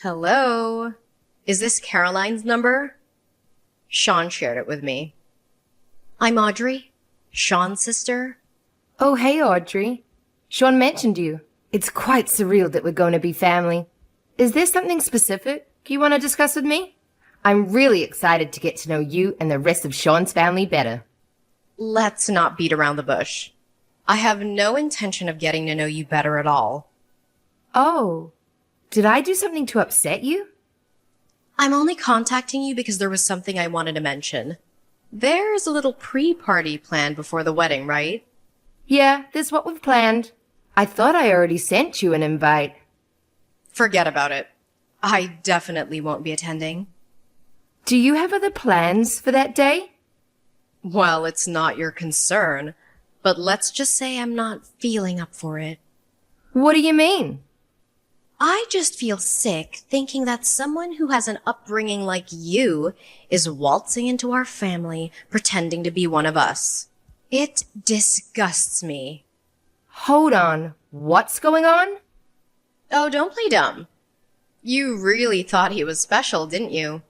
Hello? Is this Caroline's number? Sean shared it with me. I'm Audrey, Sean's sister. Oh, hey, Audrey. Sean mentioned you. It's quite surreal that we're going to be family. Is there something specific you want to discuss with me? I'm really excited to get to know you and the rest of Sean's family better. Let's not beat around the bush. I have no intention of getting to know you better at all. Oh, did I do something to upset you? I'm only contacting you because there was something I wanted to mention. There's a little pre-party planned before the wedding, right? Yeah, that's what we've planned. I thought I already sent you an invite. Forget about it. I definitely won't be attending. Do you have other plans for that day? Well, it's not your concern, but let's just say I'm not feeling up for it. What do you mean? I just feel sick thinking that someone who has an upbringing like you is waltzing into our family pretending to be one of us. It disgusts me. Hold on. What's going on? Oh, don't play dumb. You really thought he was special, didn't you?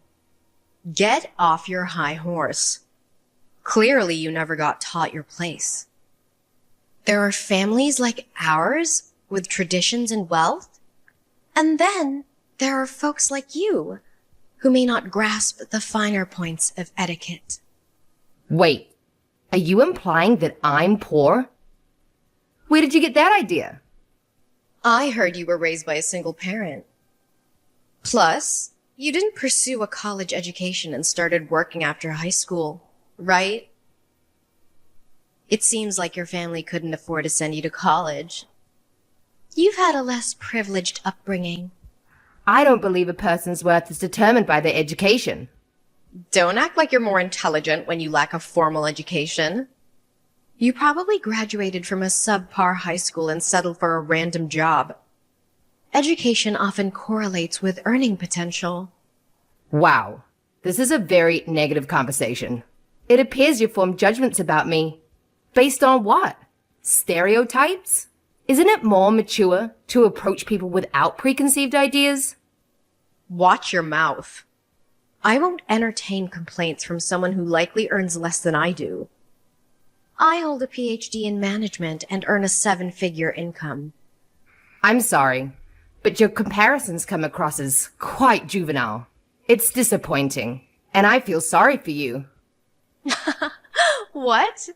Get off your high horse. Clearly you never got taught your place. There are families like ours with traditions and wealth. And then there are folks like you who may not grasp the finer points of etiquette. Wait, are you implying that I'm poor? Where did you get that idea? I heard you were raised by a single parent. Plus, you didn't pursue a college education and started working after high school, right? It seems like your family couldn't afford to send you to college. You've had a less privileged upbringing. I don't believe a person's worth is determined by their education. Don't act like you're more intelligent when you lack a formal education. You probably graduated from a subpar high school and settled for a random job. Education often correlates with earning potential. Wow, this is a very negative conversation. It appears you form judgments about me. Based on what? Stereotypes? Isn't it more mature to approach people without preconceived ideas? Watch your mouth. I won't entertain complaints from someone who likely earns less than I do. I hold a PhD in management and earn a 7-figure income. I'm sorry, but your comparisons come across as quite juvenile. It's disappointing, and I feel sorry for you. What?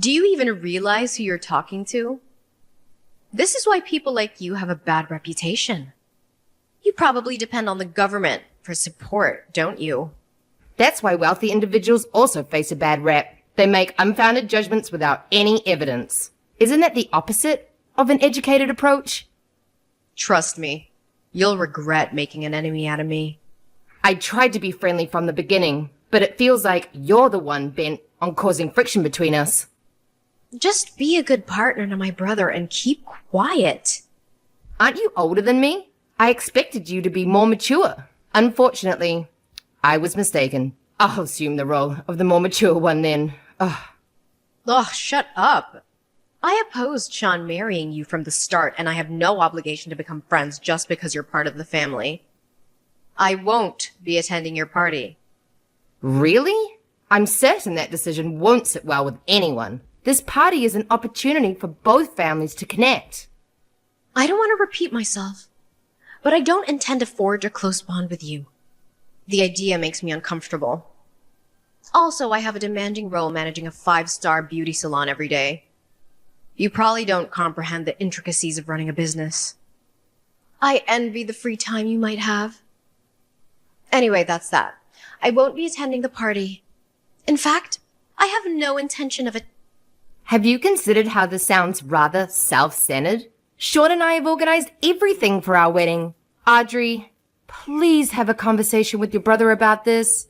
Do you even realize who you're talking to? This is why people like you have a bad reputation. You probably depend on the government for support, don't you? That's why wealthy individuals also face a bad rep. They make unfounded judgments without any evidence. Isn't that the opposite of an educated approach? Trust me, you'll regret making an enemy out of me. I tried to be friendly from the beginning, but it feels like you're the one bent on causing friction between us. Just be a good partner to my brother and keep quiet. Aren't you older than me? I expected you to be more mature. Unfortunately, I was mistaken. I'll assume the role of the more mature one then. Ugh, shut up. I opposed Sean marrying you from the start, and I have no obligation to become friends just because you're part of the family. I won't be attending your party. Really? I'm certain that decision won't sit well with anyone. This party is an opportunity for both families to connect. I don't want to repeat myself, but I don't intend to forge a close bond with you. The idea makes me uncomfortable. Also, I have a demanding role managing a 5-star beauty salon every day. You probably don't comprehend the intricacies of running a business. I envy the free time you might have. Anyway, that's that. I won't be attending the party. In fact, I have no intention of it. Have you considered how this sounds rather self-centered? Sean and I have organized everything for our wedding. Audrey, please have a conversation with your brother about this.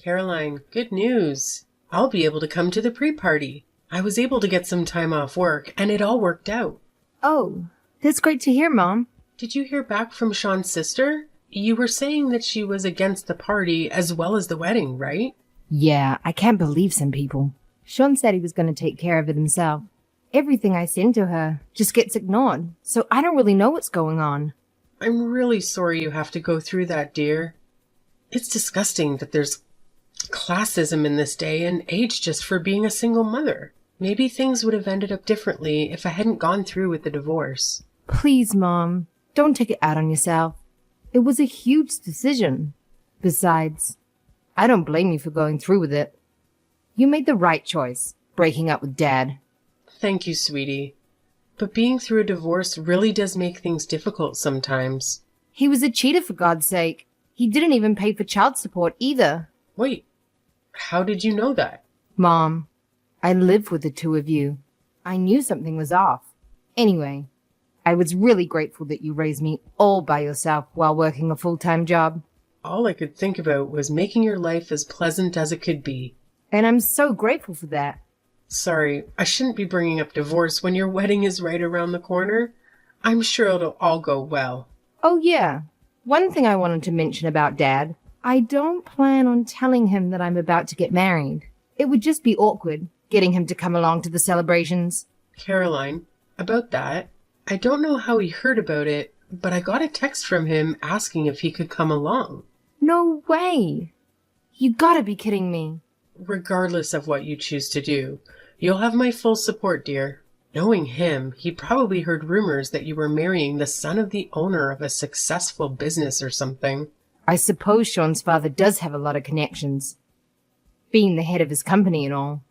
Caroline, good news. I'll be able to come to the pre-party. I was able to get some time off work, and it all worked out. Oh, that's great to hear, Mom. Did you hear back from Sean's sister? You were saying that she was against the party as well as the wedding, right? Yeah, I can't believe some people. Sean said he was going to take care of it himself. Everything I send to her just gets ignored, so I don't really know what's going on. I'm really sorry you have to go through that, dear. It's disgusting that there's classism in this day and age just for being a single mother. Maybe things would have ended up differently if I hadn't gone through with the divorce. Please, Mom, don't take it out on yourself. It was a huge decision. Besides, I don't blame you for going through with it. You made the right choice, breaking up with Dad. Thank you, sweetie. But being through a divorce really does make things difficult sometimes. He was a cheater, for God's sake. He didn't even pay for child support either. Wait, how did you know that? Mom, I lived with the two of you. I knew something was off. Anyway, I was really grateful that you raised me all by yourself while working a full-time job. All I could think about was making your life as pleasant as it could be. And I'm so grateful for that. Sorry, I shouldn't be bringing up divorce when your wedding is right around the corner. I'm sure it'll all go well. Oh, yeah. One thing I wanted to mention about Dad. I don't plan on telling him that I'm about to get married. It would just be awkward, getting him to come along to the celebrations. Caroline, about that, I don't know how he heard about it, but I got a text from him asking if he could come along. No way. You gotta be kidding me. Regardless of what you choose to do, you'll have my full support, dear. Knowing him, he probably heard rumors that you were marrying the son of the owner of a successful business or something. I suppose Sean's father does have a lot of connections, being the head of his company and all.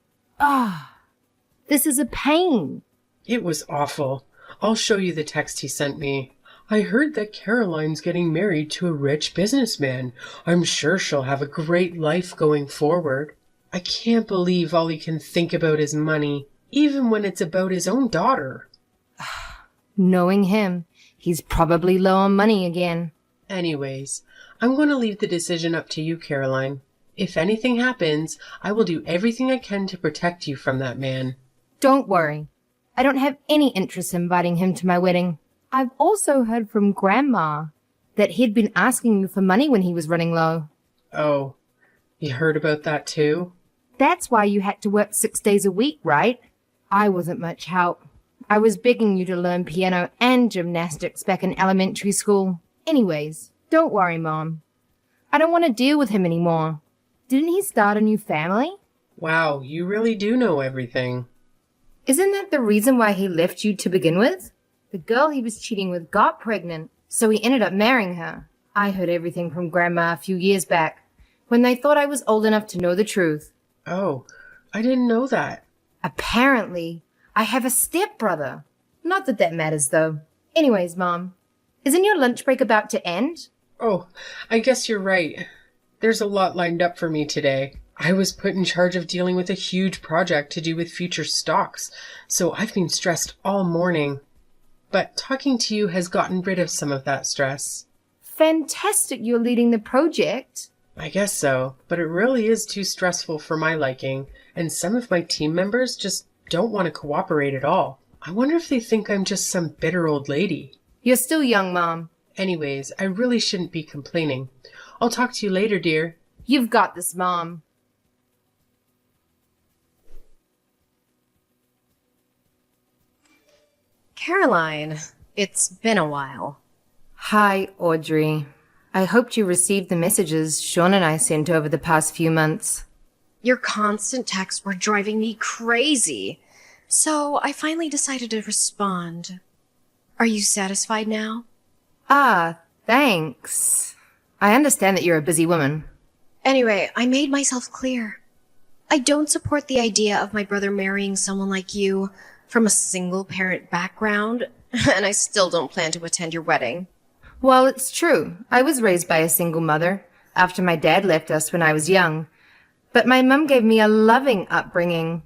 This is a pain. It was awful. I'll show you the text he sent me. I heard that Caroline's getting married to a rich businessman. I'm sure she'll have a great life going forward. I can't believe all he can think about is money, even when it's about his own daughter. Knowing him, he's probably low on money again. Anyways, I'm going to leave the decision up to you, Caroline. If anything happens, I will do everything I can to protect you from that man. Don't worry. I don't have any interest in inviting him to my wedding. I've also heard from Grandma that he'd been asking you for money when he was running low. Oh, you heard about that too? That's why you had to work 6 days a week, right? I wasn't much help. I was begging you to learn piano and gymnastics back in elementary school. Anyways, don't worry, Mom. I don't want to deal with him anymore. Didn't he start a new family? Wow, you really do know everything. Isn't that the reason why he left you to begin with? The girl he was cheating with got pregnant, so he ended up marrying her. I heard everything from Grandma a few years back, when they thought I was old enough to know the truth. Oh, I didn't know that. Apparently, I have a stepbrother. Not that that matters, though. Anyways, Mom, isn't your lunch break about to end? Oh, I guess you're right. There's a lot lined up for me today. I was put in charge of dealing with a huge project to do with future stocks, so I've been stressed all morning. But talking to you has gotten rid of some of that stress. Fantastic you're leading the project. I guess so, but it really is too stressful for my liking, and some of my team members just don't want to cooperate at all. I wonder if they think I'm just some bitter old lady. You're still young, Mom. Anyways, I really shouldn't be complaining. I'll talk to you later, dear. You've got this, Mom. Caroline, it's been a while. Hi, Audrey. I hoped you received the messages Sean and I sent over the past few months. Your constant texts were driving me crazy, so I finally decided to respond. Are you satisfied now? Thanks. I understand that you're a busy woman. Anyway, I made myself clear. I don't support the idea of my brother marrying someone like you from a single-parent background, and I still don't plan to attend your wedding. Well, it's true. I was raised by a single mother after my dad left us when I was young. But my mum gave me a loving upbringing.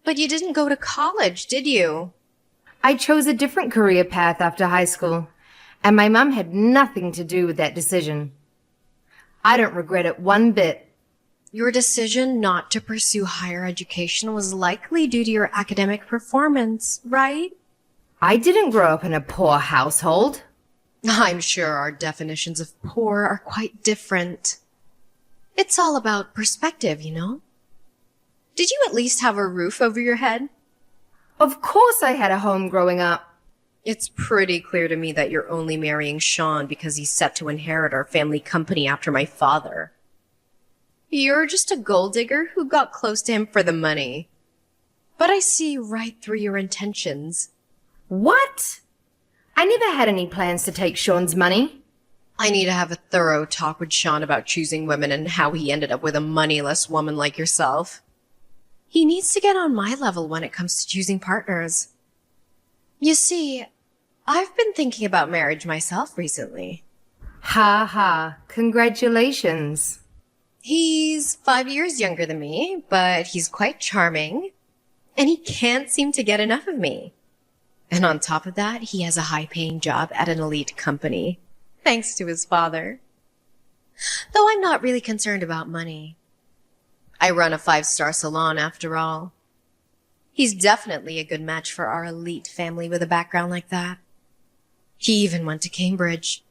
But you didn't go to college, did you? I chose a different career path after high school, and my mum had nothing to do with that decision. I don't regret it one bit. Your decision not to pursue higher education was likely due to your academic performance, right? I didn't grow up in a poor household. I'm sure our definitions of poor are quite different. It's all about perspective, you know? Did you at least have a roof over your head? Of course I had a home growing up. It's pretty clear to me that you're only marrying Sean because he's set to inherit our family company after my father. You're just a gold digger who got close to him for the money. But I see right through your intentions. What? I never had any plans to take Sean's money. I need to have a thorough talk with Sean about choosing women and how he ended up with a moneyless woman like yourself. He needs to get on my level when it comes to choosing partners. You see, I've been thinking about marriage myself recently. Ha ha. Congratulations. He's 5 years younger than me, but he's quite charming, and he can't seem to get enough of me. And on top of that, he has a high-paying job at an elite company, thanks to his father. Though I'm not really concerned about money. I run a 5-star salon after all. He's definitely a good match for our elite family with a background like that. He even went to Cambridge.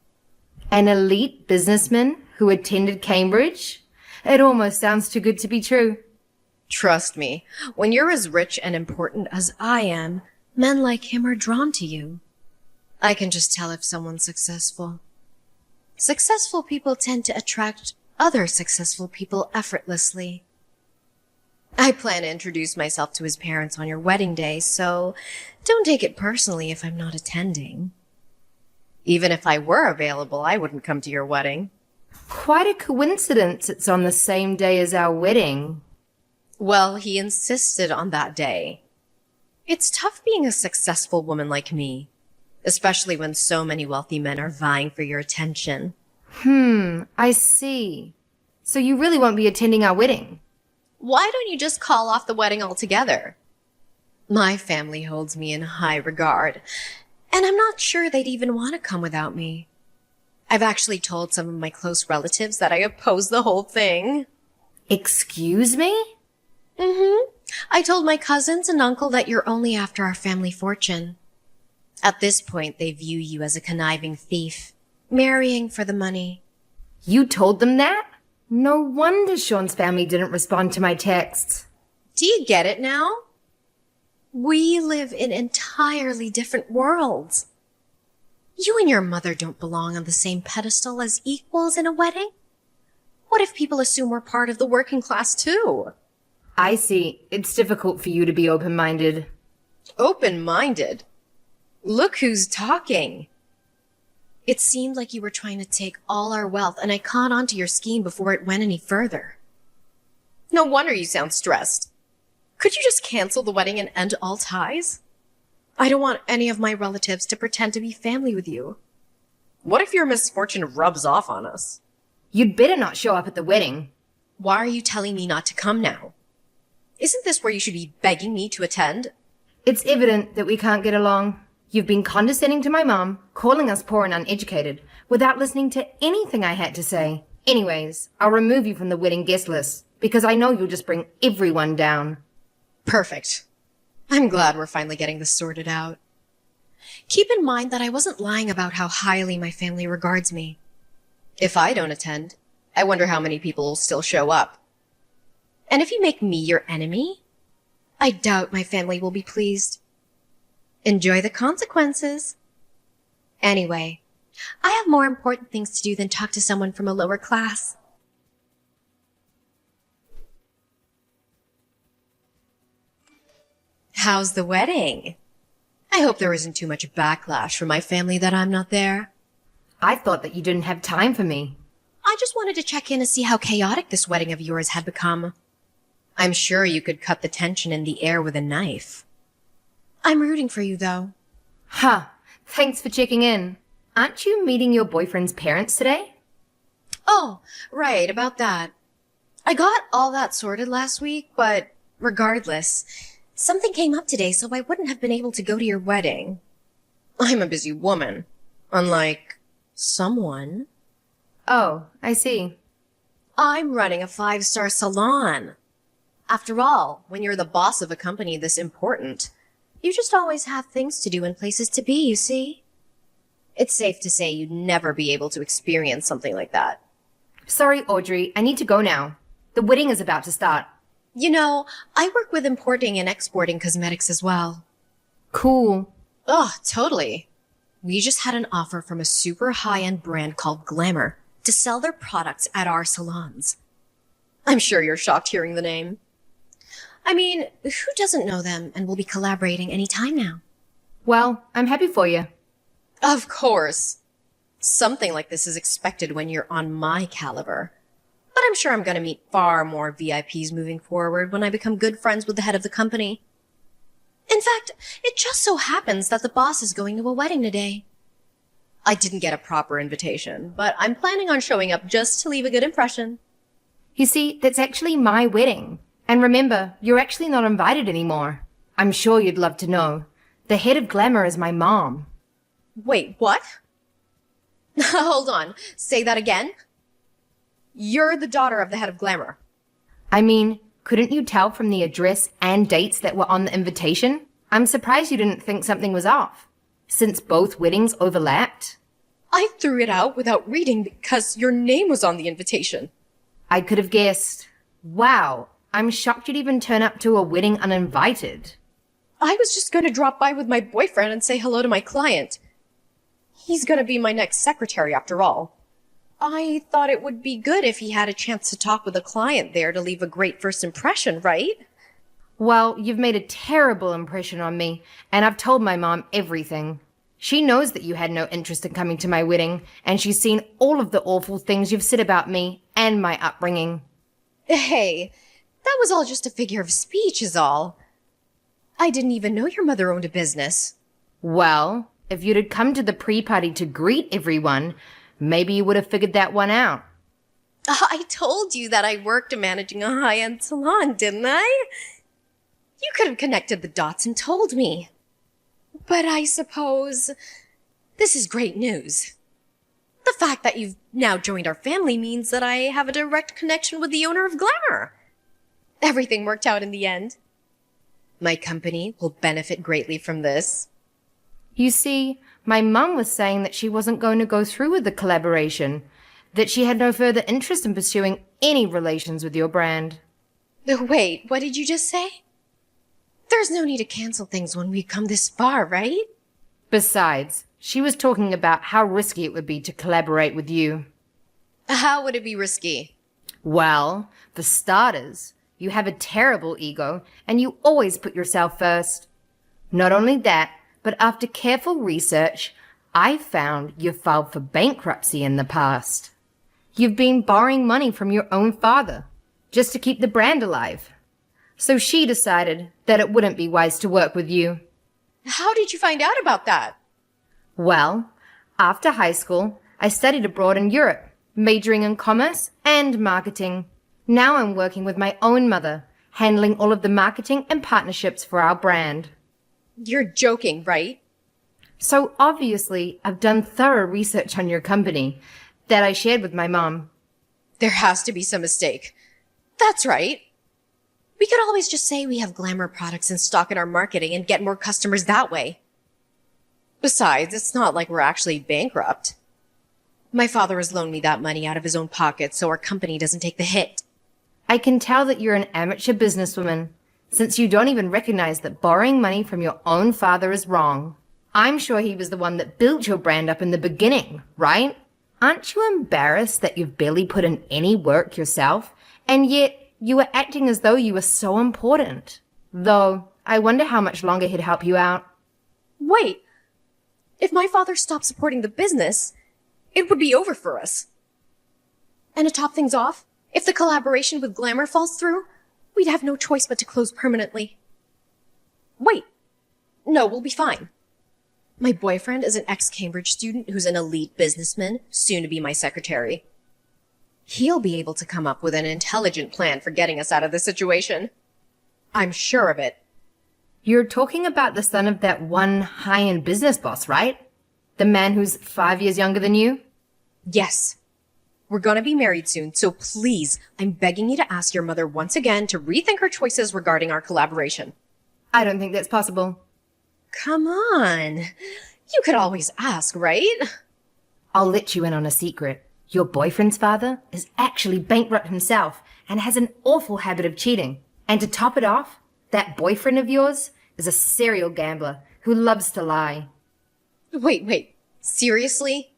An elite businessman who attended Cambridge? It almost sounds too good to be true. Trust me, when you're as rich and important as I am, men like him are drawn to you. I can just tell if someone's successful. Successful people tend to attract other successful people effortlessly. I plan to introduce myself to his parents on your wedding day, so don't take it personally if I'm not attending. Even if I were available, I wouldn't come to your wedding. Quite a coincidence it's on the same day as our wedding. Well, he insisted on that day. It's tough being a successful woman like me, especially when so many wealthy men are vying for your attention. I see. So you really won't be attending our wedding? Why don't you just call off the wedding altogether? My family holds me in high regard, and I'm not sure they'd even want to come without me. I've actually told some of my close relatives that I oppose the whole thing. Excuse me? I told my cousins and uncle that you're only after our family fortune. At this point, they view you as a conniving thief, marrying for the money. You told them that? No wonder Sean's family didn't respond to my texts. Do you get it now? We live in entirely different worlds. You and your mother don't belong on the same pedestal as equals in a wedding. What if people assume we're part of the working class too? I see. It's difficult for you to be open-minded. Open-minded? Look who's talking. It seemed like you were trying to take all our wealth, and I caught on to your scheme before it went any further. No wonder you sound stressed. Could you just cancel the wedding and end all ties? I don't want any of my relatives to pretend to be family with you. What if your misfortune rubs off on us? You'd better not show up at the wedding. Why are you telling me not to come now? Isn't this where you should be begging me to attend? It's evident that we can't get along. You've been condescending to my mom, calling us poor and uneducated, without listening to anything I had to say. Anyways, I'll remove you from the wedding guest list, because I know you'll just bring everyone down. Perfect. I'm glad we're finally getting this sorted out. Keep in mind that I wasn't lying about how highly my family regards me. If I don't attend, I wonder how many people will still show up. And if you make me your enemy, I doubt my family will be pleased. Enjoy the consequences. Anyway, I have more important things to do than talk to someone from a lower class. How's the wedding? I hope there isn't too much backlash from my family that I'm not there. I thought that you didn't have time for me. I just wanted to check in to see how chaotic this wedding of yours had become. I'm sure you could cut the tension in the air with a knife. I'm rooting for you, though. Thanks for checking in. Aren't you meeting your boyfriend's parents today? Oh, right, about that. I got all that sorted last week, but regardless, something came up today, so I wouldn't have been able to go to your wedding. I'm a busy woman, unlike someone. Oh, I see. I'm running a 5-star salon. After all, when you're the boss of a company this important, you just always have things to do and places to be, you see? It's safe to say you'd never be able to experience something like that. Sorry, Audrey, I need to go now. The wedding is about to start. You know, I work with importing and exporting cosmetics as well. Cool. Oh, totally. We just had an offer from a super high-end brand called Glamour to sell their products at our salons. I'm sure you're shocked hearing the name. I mean, who doesn't know them and will be collaborating any time now? Well, I'm happy for you. Of course. Something like this is expected when you're on my caliber. But I'm sure I'm going to meet far more VIPs moving forward when I become good friends with the head of the company. In fact, it just so happens that the boss is going to a wedding today. I didn't get a proper invitation, but I'm planning on showing up just to leave a good impression. You see, that's actually my wedding. And remember, you're actually not invited anymore. I'm sure you'd love to know. The head of Glamour is my mom. Wait, what? Hold on. Say that again? You're the daughter of the head of Glamour. I mean, couldn't you tell from the address and dates that were on the invitation? I'm surprised you didn't think something was off, since both weddings overlapped. I threw it out without reading because your name was on the invitation. I could have guessed. Wow, I'm shocked you'd even turn up to a wedding uninvited. I was just going to drop by with my boyfriend and say hello to my client. He's going to be my next secretary after all. I thought it would be good if he had a chance to talk with a client there to leave a great first impression, right? Well, you've made a terrible impression on me, and I've told my mom everything. She knows that you had no interest in coming to my wedding, and she's seen all of the awful things you've said about me and my upbringing. Hey, that was all just a figure of speech is all. I didn't even know your mother owned a business. Well, if you'd had come to the pre-party to greet everyone, maybe you would have figured that one out. I told you that I worked managing a high-end salon, didn't I? You could have connected the dots and told me. But I suppose this is great news. The fact that you've now joined our family means that I have a direct connection with the owner of Glamour. Everything worked out in the end. My company will benefit greatly from this. You see, my mum was saying that she wasn't going to go through with the collaboration, that she had no further interest in pursuing any relations with your brand. Wait, what did you just say? There's no need to cancel things when we've come this far, right? Besides, she was talking about how risky it would be to collaborate with you. How would it be risky? Well, for starters, you have a terrible ego and you always put yourself first. Not only that, but after careful research, I found you've filed for bankruptcy in the past. You've been borrowing money from your own father just to keep the brand alive. So she decided that it wouldn't be wise to work with you. How did you find out about that? Well, after high school, I studied abroad in Europe, majoring in commerce and marketing. Now I'm working with my own mother, handling all of the marketing and partnerships for our brand. You're joking, right? So obviously, I've done thorough research on your company that I shared with my mom. There has to be some mistake. That's right. We could always just say we have Glamour products in stock in our marketing and get more customers that way. Besides, it's not like we're actually bankrupt. My father has loaned me that money out of his own pocket so our company doesn't take the hit. I can tell that you're an amateur businesswoman, since you don't even recognize that borrowing money from your own father is wrong. I'm sure he was the one that built your brand up in the beginning, right? Aren't you embarrassed that you've barely put in any work yourself, and yet you were acting as though you were so important? Though, I wonder how much longer he'd help you out. Wait, if my father stopped supporting the business, it would be over for us. And to top things off, if the collaboration with Glamour falls through, we'd have no choice but to close permanently. Wait, no, we'll be fine. My boyfriend is an ex-Cambridge student who's an elite businessman, soon to be my secretary. He'll be able to come up with an intelligent plan for getting us out of this situation. I'm sure of it. You're talking about the son of that one high-end business boss, right? The man who's 5 years younger than you? Yes. We're gonna be married soon, so please, I'm begging you to ask your mother once again to rethink her choices regarding our collaboration. I don't think that's possible. Come on. You could always ask, right? I'll let you in on a secret. Your boyfriend's father is actually bankrupt himself and has an awful habit of cheating. And to top it off, that boyfriend of yours is a serial gambler who loves to lie. Wait. Seriously?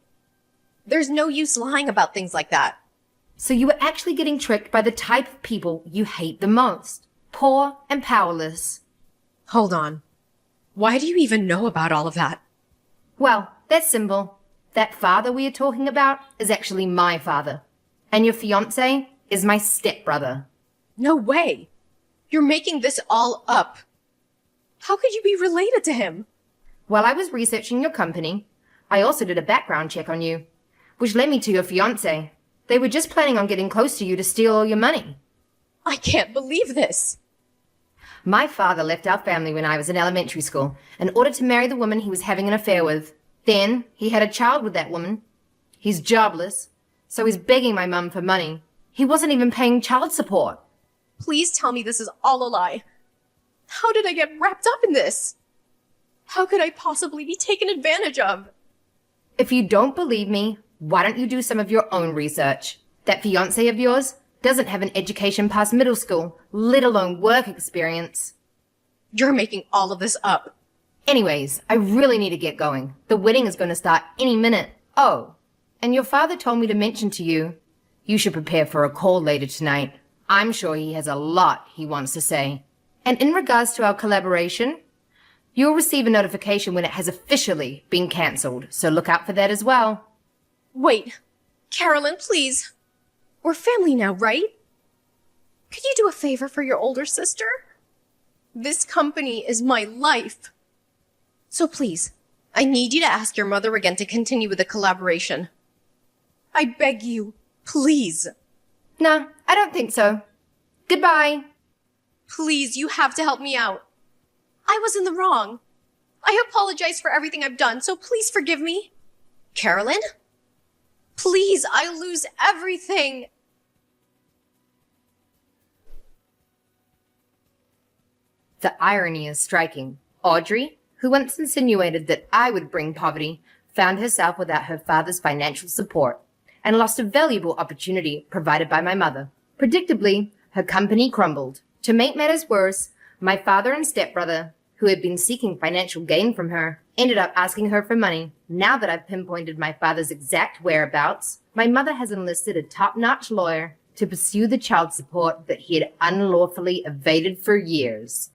There's no use lying about things like that. So you were actually getting tricked by the type of people you hate the most. Poor and powerless. Hold on. Why do you even know about all of that? Well, that's simple. That father we are talking about is actually my father. And your fiance is my stepbrother. No way! You're making this all up. How could you be related to him? While I was researching your company, I also did a background check on you, which led me to your fiance. They were just planning on getting close to you to steal all your money. I can't believe this. My father left our family when I was in elementary school in order to marry the woman he was having an affair with. Then he had a child with that woman. He's jobless, so he's begging my mum for money. He wasn't even paying child support. Please tell me this is all a lie. How did I get wrapped up in this? How could I possibly be taken advantage of? If you don't believe me, why don't you do some of your own research? That fiancé of yours doesn't have an education past middle school, let alone work experience. You're making all of this up. Anyways, I really need to get going. The wedding is going to start any minute. Oh, and your father told me to mention to you, you should prepare for a call later tonight. I'm sure he has a lot he wants to say. And in regards to our collaboration, you'll receive a notification when it has officially been cancelled, so look out for that as well. Wait, Carolyn, please. We're family now, right? Could you do a favor for your older sister? This company is my life. So please, I need you to ask your mother again to continue with the collaboration. I beg you, please. No, I don't think so. Goodbye. Please, you have to help me out. I was in the wrong. I apologize for everything I've done, so please forgive me. Carolyn? Please, I lose everything. The irony is striking. Audrey, who once insinuated that I would bring poverty, found herself without her father's financial support and lost a valuable opportunity provided by my mother. Predictably, her company crumbled. To make matters worse, my father and stepbrother, who had been seeking financial gain from her, ended up asking her for money. Now that I've pinpointed my father's exact whereabouts, my mother has enlisted a top-notch lawyer to pursue the child support that he had unlawfully evaded for years.